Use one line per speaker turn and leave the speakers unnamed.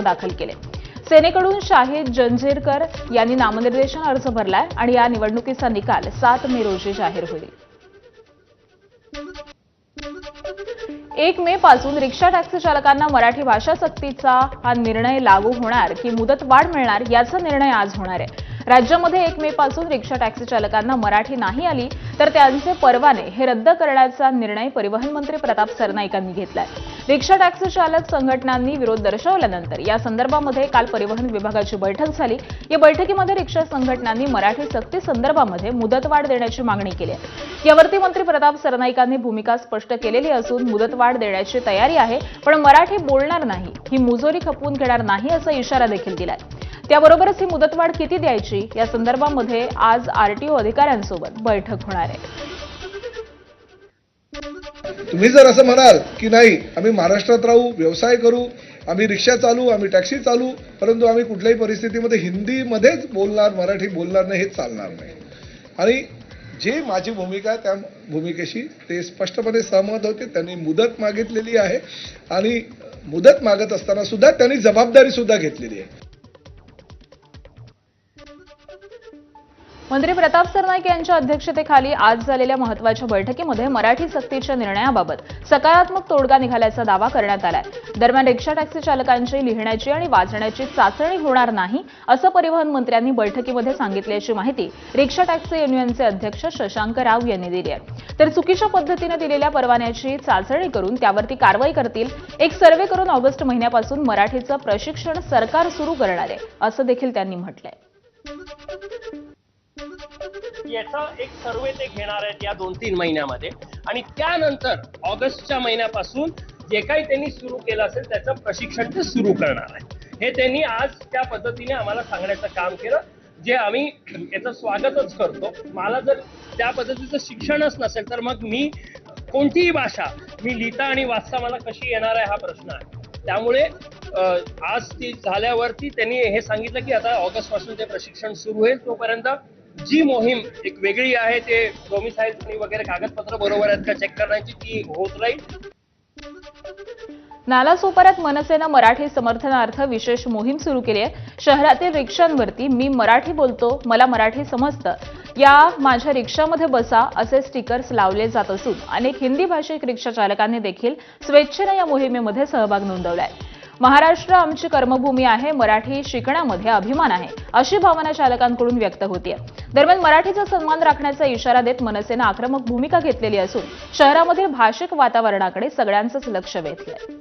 दाखल केले। सेनेकडून शाहिद जंजीरकर यांनी नामनिर्देशन अर्ज भरलाय आणि या निवडणुकीचा निकाल 7 मे रोजी जाहीर होईल। 1 मे पासून रिक्षा टॅक्सी चालकांना मराठी भाषा सक्तीचा हा निर्णय लागू होणार की मुदतवाढ मिळणार याचा निर्णय आज होणार आहे। राज्यामध्ये 1 मे पासून रिक्षा टॅक्सी चालकांना मराठी नाही आली तर त्यांचे परवाने हे रद्द करण्याचा निर्णय परिवहन मंत्री प्रताप सरनाईक यांनी घेतलाय। रिक्षा टॅक्सी चालक संघटनांनी विरोध दर्शवल्यानंतर या संदर्भामध्ये काल परिवहन विभागाची बैठक झाली। या बैठकीमध्ये रिक्षा संघटनांनी मराठी सक्ती संदर्भामध्ये मुदतवाढ देण्याची मागणी केली आहे। यावरती मंत्री प्रताप सरनाईकांनी भूमिका स्पष्ट केलेली असून मुदतवाढ देण्याची तयारी आहे, पण मराठी बोलणार नाही, ही मुजोरी खपवून घेणार नाही असा इशारा देखील दिलाय। त्याबरोबरच ही मुदतवाढ किती द्यायची या संदर्भामध्ये आज आरटीओ अधिकाऱ्यांसोबत बैठक होणार आहे।
तुम्ही जर असं म्हणाल की नाही आम्ही महाराष्ट्रात राहू, व्यवसाय करू, आम्ही रिक्षा चालू, आम्ही टॅक्सी चालू, परंतु आम्ही कुठल्याही परिस्थितीमध्ये हिंदीमध्येच बोलणार, मराठी बोलणार नाही, हे चालणार नाही। आणि जे माझी भूमिका त्या भूमिकेशी ते स्पष्टपणे सहमत होते। त्यांनी मुदत मागितलेली आहे आणि मुदत मागत असताना सुद्धा त्यांनी जबाबदारी सुद्धा घेतलेली आहे।
मंत्री प्रताप सरनाईक यांच्या अध्यक्षतेखाली आज झालेल्या महत्त्वाच्या बैठकीमध्ये मराठी सक्तीच्या निर्णयाबाबत सकारात्मक तोडगा निघाल्याचा दावा करण्यात आलाय। दरम्यान रिक्षा टॅक्सी चालकांची लिहिण्याची आणि वाचण्याची चाचणी होणार नाही असं परिवहन मंत्र्यांनी बैठकीमध्ये सांगितल्याची माहिती रिक्षा टॅक्सी युनियनचे अध्यक्ष शशांक राव यांनी दिली आहे। तर चुकीच्या पद्धतीने दिलेल्या परवान्याची चाचणी करून त्यावरती कारवाई करतील। एक सर्व्हे करून ऑगस्ट महिन्यापासून मराठीचं प्रशिक्षण सरकार सुरू करणार आहे असं देखील त्यांनी म्हटलंय।
याचा एक सर्वे ते घेणार आहेत या 2-3 महिन्यामध्ये आणि त्यानंतर ऑगस्टच्या महिन्यापासून जे काही त्यांनी सुरू केलं असेल त्याचं प्रशिक्षण ते सुरू करणार आहे। हे त्यांनी आज त्या पद्धतीने आम्हाला सांगण्याचं काम केलं, जे आम्ही याचं स्वागतच करतो। मला जर त्या पद्धतीचं शिक्षणच नसेल तर मग मी कोणतीही भाषा मी लिहिता आणि वाचता मला कशी येणार आहे हा प्रश्न आहे। त्यामुळे आज ती झाल्यावरती त्यांनी हे सांगितलं की आता ऑगस्ट पासून ते प्रशिक्षण सुरू होईल। तोपर्यंत जी मोहीम एक वेगळी आहे ते डोमिसाईल वगैरे कागदपत्र बरोबर आहेत का चेक करण्याची ती होत राहील।
नालासोपाऱ्यात मनसेनं मराठी समर्थनार्थ विशेष मोहीम सुरू केली आहे। शहरातील रिक्षांवरती मी मराठी बोलतो, मला मराठी समजतं, या माझ्या रिक्षामध्ये बसा असे स्टिकर्स लावले जात असून अनेक हिंदी भाषिक रिक्षा चालकांनी देखील स्वेच्छेने या मोहिमेमध्ये सहभाग नोंदवलाय। महाराष्ट्र आमची कर्मभूमी आहे, मराठी शिकण्यामध्ये अभिमान आहे अशी भावना चालकांकडून व्यक्त होतीये। दरम्यान मराठीचा सन्मान राखण्याचा इशारा देत मनसेनं आक्रमक भूमिका घेतलेली असून शहरामधील भाषिक वातावरणाकडे सगळ्यांचंच लक्ष वेधलंय।